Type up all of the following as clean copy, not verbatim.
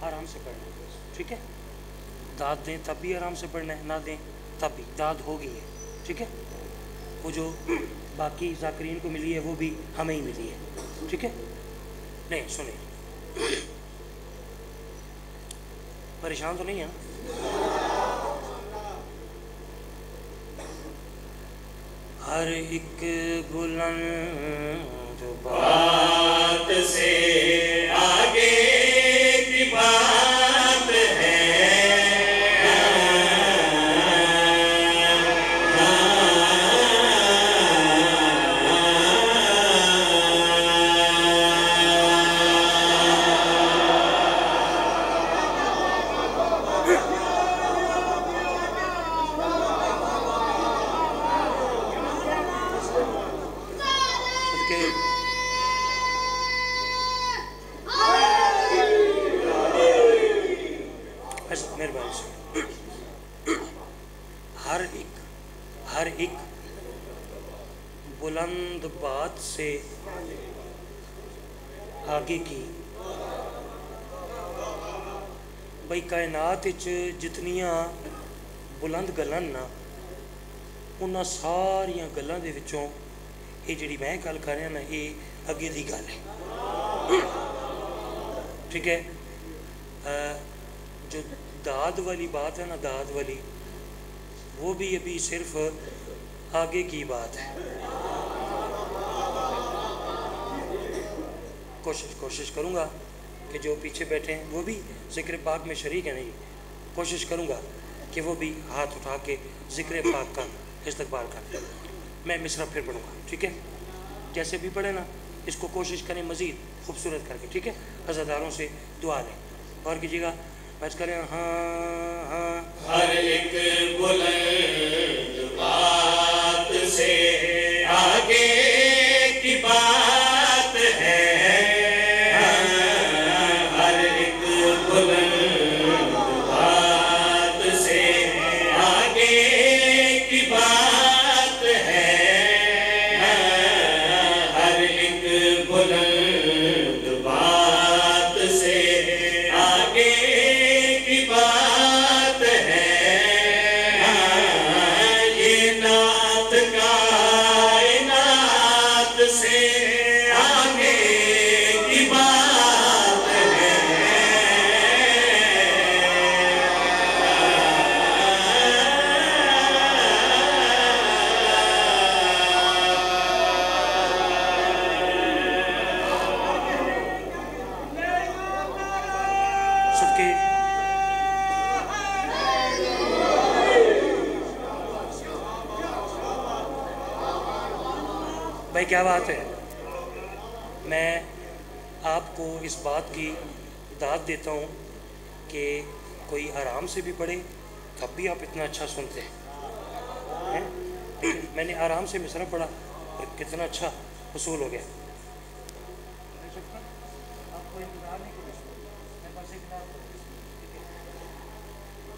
आराम से पढ़ना है, ठीक है। दाद दें तब भी आराम से पढ़ना है, ना दें तब भी। दाद हो गई है, ठीक है। वो जो बाकी ज़ाकरीन को मिली है वो भी हमें ही मिली है, ठीक है। नहीं सुनिए, परेशान तो नहीं है ना? हर एक बुलंद बात से आगे की बात है। हर एक बुलंद बात से आगे की बई कायनात जितनियां बुलंद गल्लां ना उन्हां सारियां गल्लां दे विचों ये जिहड़ी मैं गल कर रहा ना ये अगे दी गल है, ठीक है। जो दाद वाली बात है ना, दाद वाली, वो भी अभी सिर्फ आगे की बात है। कोशिश करूँगा कि जो पीछे बैठे हैं वो भी ज़िक्र पाक में शरीक है। नहीं, कोशिश करूँगा कि वो भी हाथ उठा के ज़िक्र पाक का इस्तक़बाल कर। मैं मिसरा फिर पढ़ूँगा, ठीक है। जैसे भी पढ़े ना, इसको कोशिश करें मज़ीद खूबसूरत करके, ठीक है। अज़ादारों से दुआ लें और कीजिएगा, बस करें। हाँ हाँ। हर एक बुलंद बात से आगे की बात है। हर एक बुलंद बात से आगे की बात है। हर एक बुलंद बात से आगे की बात है। ये नात कायनात से आगे की बात है। सबके भाई क्या बात है। मैं आपको इस बात की दाद देता हूँ कि कोई आराम से भी पढ़े तब भी आप इतना अच्छा सुनते हैं। लेकिन मैंने आराम से मिसरा पढ़ा और कितना अच्छा वसूल हो गया।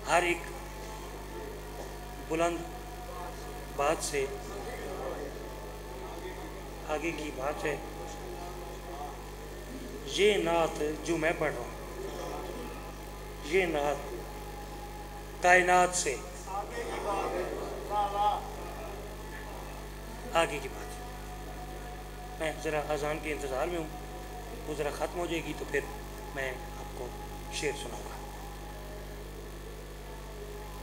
हर एक बुलंद बात से आगे की बात है। ये नात जो मैं पढ़ रहा हूँ, ये नात कायनात से आगे की बात है। मैं ज़रा अजान के इंतज़ार में हूँ, वो ज़रा ख़त्म हो जाएगी तो फिर मैं आपको शेर सुनाऊँगा।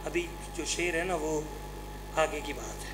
अभी जो शेर है ना वो आगे की बात है।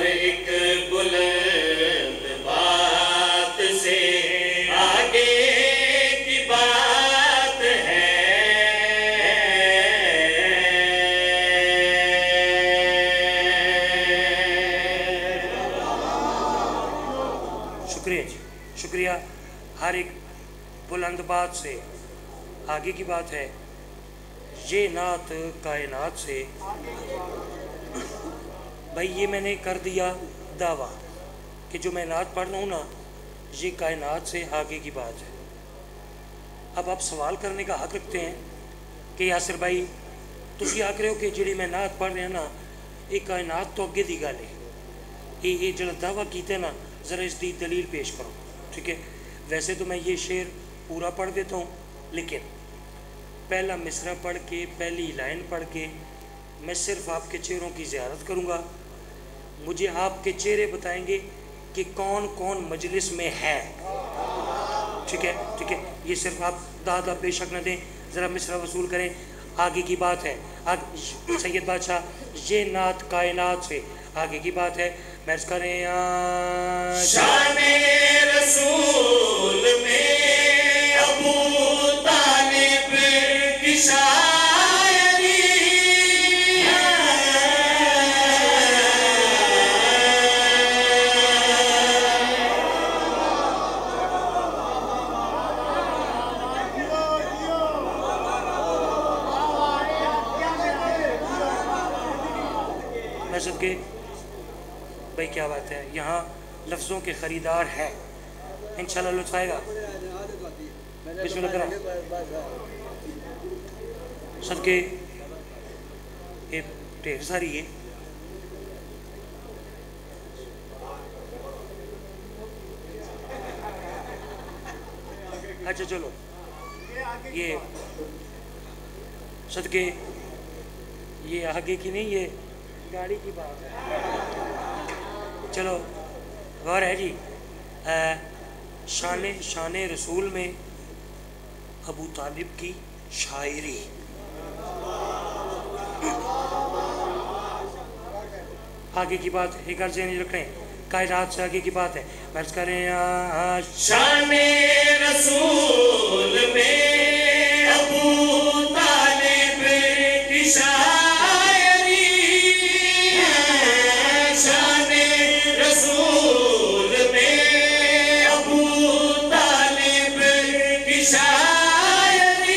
एक बुलंद बात से आगे की बात है। शुक्रिया जी, शुक्रिया। हर एक बुलंद बात से आगे की बात है। ये नात कायनात से, भाई ये मैंने कर दिया दावा कि जो मैं नात पढ़ रहा हूँ ना, ये कायनात से आगे की बात है। अब आप सवाल करने का हक रखते हैं कि यासिर भाई तुसी आख रहे हो कि जी मैं नात पढ़ रहा ना, ये कायनात तो अगे की गल है, ये जो दावा किया ना, ज़रा इसकी दलील पेश करो। ठीक है, वैसे तो मैं ये शेर पूरा पढ़ देता हूँ, लेकिन पहला मिसरा पढ़ के, पहली लाइन पढ़ के मैं सिर्फ आपके चेहरों की ज़ियारत करूँगा। मुझे आपके चेहरे बताएंगे कि कौन कौन मजलिस में है। ठीक है, ठीक है, ये सिर्फ आप दादा बेशक न दें, ज़रा मिसरा वसूल करें। आगे की बात है, आगे सैयद बादशाह, ये नात कायनात से आगे की बात है। मैं करें शाने रसूल में अबू तालिब की शायरी, मैं सबके भाई क्या बात है, यहाँ लफ्ज़ों के ख़रीदार हैं, इंशाल्लाह लुत्फ़ आएगा। बिस्मिल्लाह करा सबके ये ढेर सारी है। अच्छा चलो, ये सदके ये आगे की नहीं, ये गाड़ी की बात है। चलो गौर है जी। शान रसूल में अबू तालिब की शायरी। आगे की बात एक अर्ज़ नहीं रख रहे हैं, कायनात से आगे की बात है। बस करें शाने रसूल में अबू तालिब की शायरी, शाने रसूल में अबू तालिब की शायरी,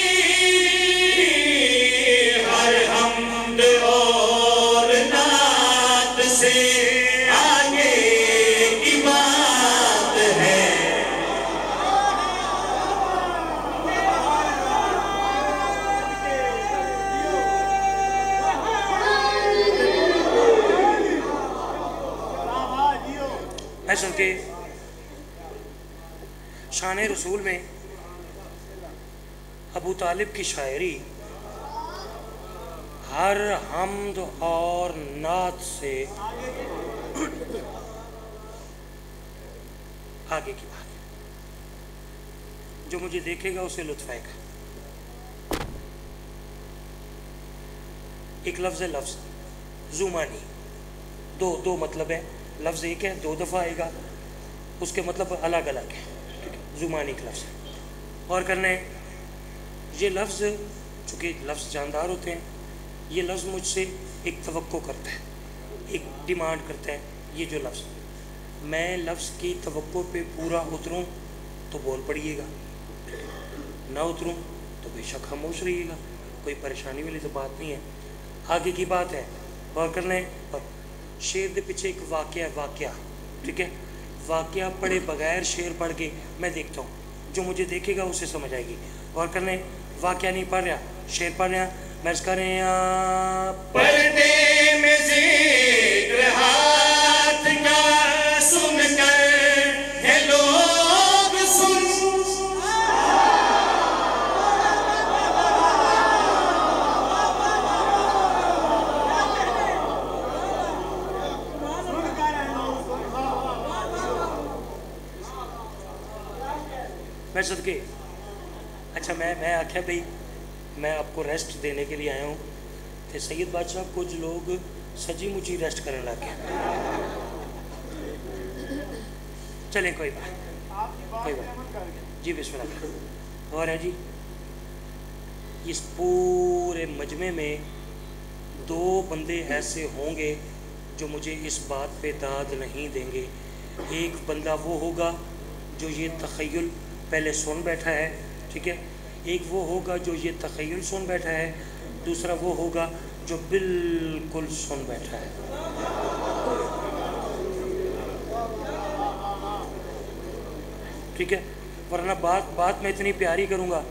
हर हमद और नात से आगे की बात है। ऐसा के शान रसूल में अबू तालिब की शायरी, हर हमद और नात से आगे की बात है। जो मुझे देखेगा उसे लुत्फ़ आएगा। एक लफ्ज़ है, लफ्ज़ ज़ुमानी, दो मतलब है। लफ्ज़ एक है, दो दफ़ा आएगा, उसके मतलब अलग अलग है। ठीक है, ज़ुमानी का लफ्ज़ है। और करने ये लफ्ज़, चूँकि लफ्ज़ जानदार होते हैं, ये लफ्ज़ मुझसे एक तवक्को करता है, एक डिमांड करता है। ये जो लफ्ज़, मैं लफ्ज़ की तवक्को पे पूरा उतरूँ तो बोल पड़िएगा, ना उतरूँ तो बेशक खामोश रहिएगा, कोई परेशानी वाली तो बात नहीं है। आगे की बात है। और करने शेर के पीछे एक वाक़या, ठीक है, वाक़या पढ़े बगैर शेर पढ़ के मैं देखता हूँ, जो मुझे देखेगा उसे समझ आएगी। और करने वाक़या नहीं पढ़ रहा, शेर पढ़ रहा। मैं करें पर्दे में ज़िक्र हाथ का सुनकर है लोग सुन, मैं सदके। अच्छा, मैं आख्या भाई मैं आपको रेस्ट देने के लिए आया हूँ, तो सैयद बादशाह कुछ लोग सजी मुची रेस्ट करने लग गए। चलें कोई बात जी, बिस्मिल्लाह। और है जी, इस पूरे मजमे में 2 बंदे ऐसे होंगे जो मुझे इस बात पे दाद नहीं देंगे। एक बंदा वो होगा जो ये तख़य्युल पहले सुन बैठा है, ठीक है, एक वो होगा जो ये तख़य्युल सुन बैठा है, दूसरा वो होगा जो बिल्कुल सुन बैठा है। ठीक है, वरना बात मैं इतनी प्यारी करूँगा।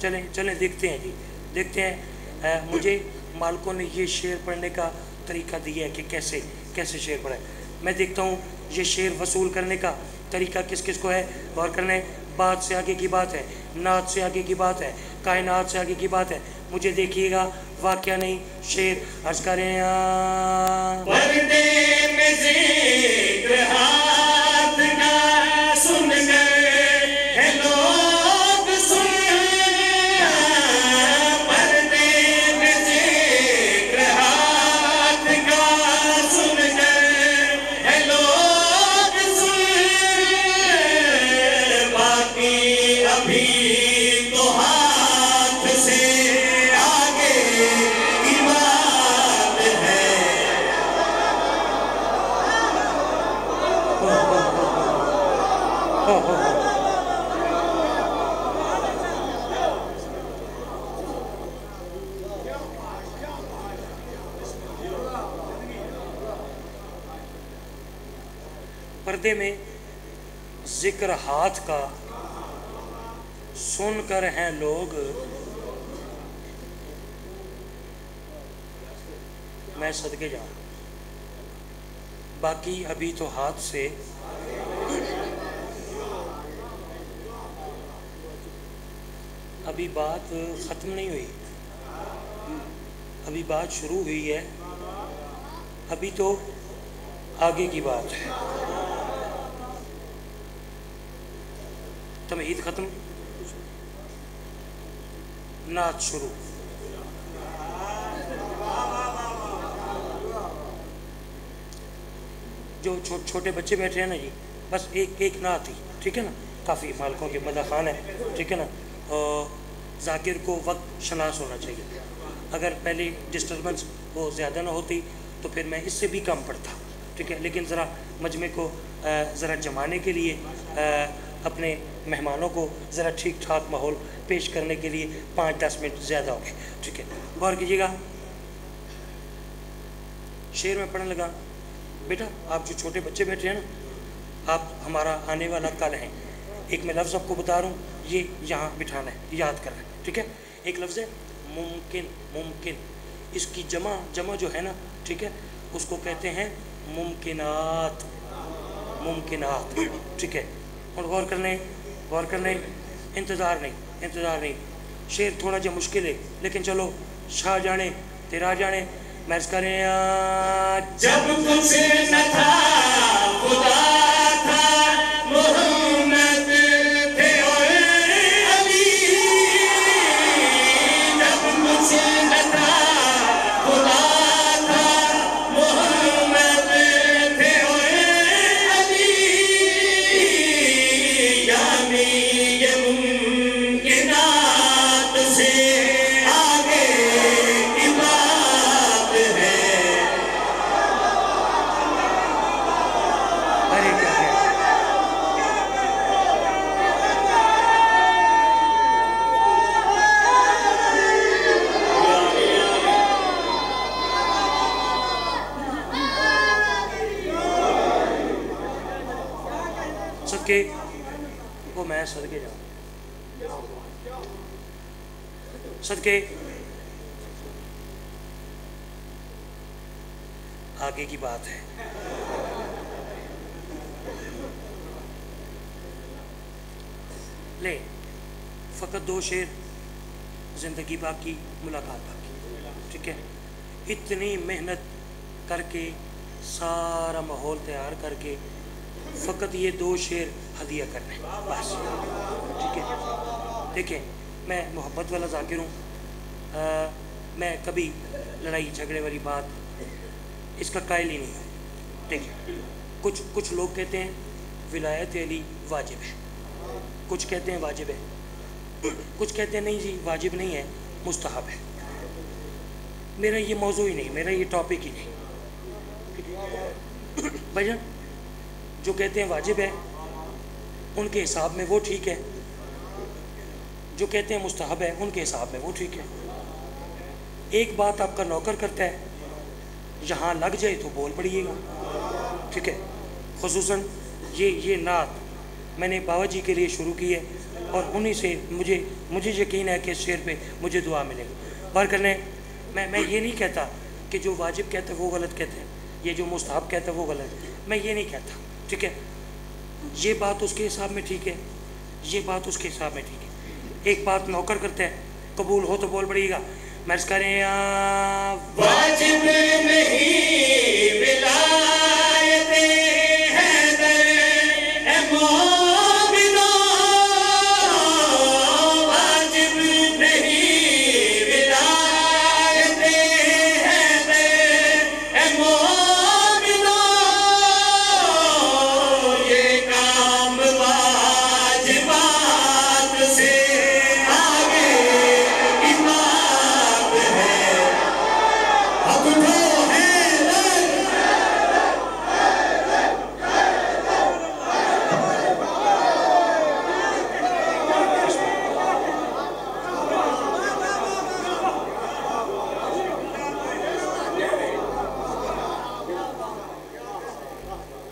चलें देखते हैं जी, देखते हैं। मुझे मालिकों ने ये शेर पढ़ने का तरीका दिया है कि कैसे शेर पढ़े। मैं देखता हूँ ये शेर वसूल करने का तरीका किस किस को है। गौर करने, बात से आगे की बात है, नात से आगे की बात है, कायनात से आगे की बात है। मुझे देखिएगा, वाक़या नहीं शेर। अर्ज़ करें पर्दे में ज़िक्र हाथ का सुन गए हैं लोग, सुन पर्दे में ज़िक्र हाथ का सुन गए हैं लोग, सुन बाकी अभी तो हाथ से आगे की बात है। पर्दे में जिक्र हाथ का सुनकर हैं लोग, मैं सदके जाऊं, बाकी अभी तो हाथ से। अभी बात ख़त्म नहीं हुई, अभी बात शुरू हुई है, अभी तो आगे की बात है। तमहीद ख़त्म, नात शुरू। जो छोटे बच्चे बैठे हैं ना जी, बस एक नात ही, ठीक है ना, काफ़ी मालिकों के मदा खान है, ठीक है ना। और जाकिर को वक्त शनास होना चाहिए। अगर पहले डिस्टर्बेंस वो ज़्यादा ना होती तो फिर मैं इससे भी कम पढ़ता, ठीक है। लेकिन ज़रा मजमे को ज़रा जमाने के लिए, अपने मेहमानों को ज़रा ठीक ठाक माहौल पेश करने के लिए 5-10 मिनट ज़्यादा हो गए, ठीक है। गौर कीजिएगा, शेर में पढ़ने लगा। बेटा, आप जो छोटे बच्चे बैठे हैं ना, आप हमारा आने वाला कल हैं। एक मैं लफ्ज़ आपको बता रहा हूँ, ये यहाँ बिठाना है, याद करना है, ठीक है। एक लफ्ज़ है मुमकिन, मुमकिन, इसकी जमा जो है ना, ठीक है, उसको कहते हैं मुमकिनात, मुमकिनात, ठीक है। और गौर करने, इंतज़ार नहीं। शेर थोड़ा जो मुश्किल है, लेकिन चलो, शाह जाने तेरा जाने। मैच करें जब कुछ न था खुदा था मोहम्मद थे और अली, जब कुछ न था खुदा था मोहम्मद थे और अली, यानी ये मुमकिनात से आगे की बात है। अरे क्या है, सदके वो मैं सदके जाऊँ, सदके आगे की बात है। ले फ़कत 2 शेर, ज़िंदगी बाकी, मुलाकात बाकी, ठीक है। इतनी मेहनत करके, सारा माहौल तैयार करके, फ़कत ये 2 शेर हदिया करने बस, ठीक है। देखें, मैं मोहब्बत वाला ज़ाकिर हूँ, मैं कभी लड़ाई झगड़े वाली बात इसका कायल ही नहीं हूँ, ठीक है। कुछ लोग कहते हैं विलायत अली वाजिब है, कुछ कहते हैं वाजिब है, कुछ कहते हैं नहीं जी वाजिब नहीं है, मुस्तहब है। मेरा ये मौजू ही नहीं, मेरा ये टॉपिक ही नहीं। भैया जो कहते हैं वाजिब है उनके हिसाब में वो ठीक है, जो कहते हैं मुस्तहब है उनके हिसाब में वो ठीक है। एक बात आपका नौकर करता है, यहाँ लग जाए तो बोल पड़िएगा, ठीक है। खुसूसन ये नात मैंने बाबा जी के लिए शुरू की है और उन्हीं से मुझे यकीन है कि इस शेर पे मुझे दुआ मिलेगी। बार करने मैं ये नहीं कहता कि जो वाजिब कहते हैं वो गलत कहते हैं, ये जो मुस्तहब कहते हैं वो गलत है, मैं ये नहीं कहता, ठीक है। ये बात उसके हिसाब में ठीक है, ये बात उसके हिसाब में ठीक है। एक बात नौकर करते हैं, कबूल हो तो बोल पड़िएगा। मैं करें वाजिब नहीं विलायत हैदर ए मोमिनो, वाजिब नहीं विलायत हैदर ए मोमिनो, ये काम वाजिबात से आगे की बात है। अब तो है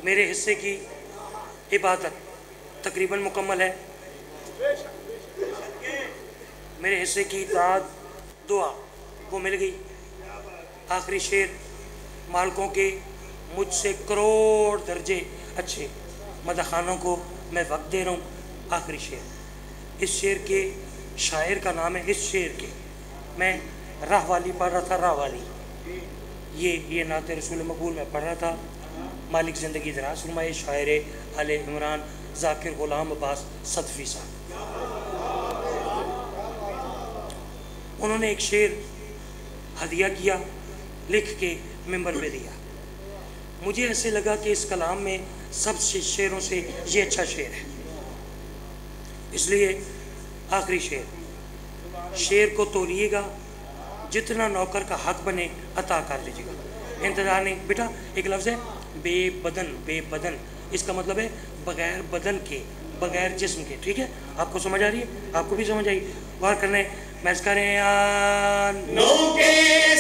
मेरे हिस्से की इबादत तकरीबन मुकम्मल है। मेरे हिस्से की इताअत दुआ वो मिल गई। आखिरी शेर, मालकों के मुझसे करोड़ दर्जे अच्छे मदखानों को मैं वक्त दे रहा हूँ। आखिरी शेर, इस शेर के शायर का नाम है, इस शेर के मैं राह वाली पढ़ रहा था, राह वाली ये नाते रसूल मकबूल में पढ़ रहा था। मालिक ज़िंदगी दराज फरमाए, शायर आले इमरान ज़ाकिर ग़ुलाम अब्बास सदफ़ी साहब। उन्होंने एक शेर हदिया किया, लिख के मिंबर पे दिया। मुझे ऐसे लगा कि इस कलाम में सब शेरों से ये अच्छा शेर है, इसलिए आखिरी शेर को तोड़िएगा, जितना नौकर का हक बने अता कर दीजिएगा। इंतज़ार नहीं बेटा। एक लफ्ज़ है बेबदन, बेबदन इसका मतलब है बगैर बदन के, बगैर जिस्म के, ठीक है। आपको समझ आ रही है? आपको भी समझ आई? गौर करने मैं करें नो के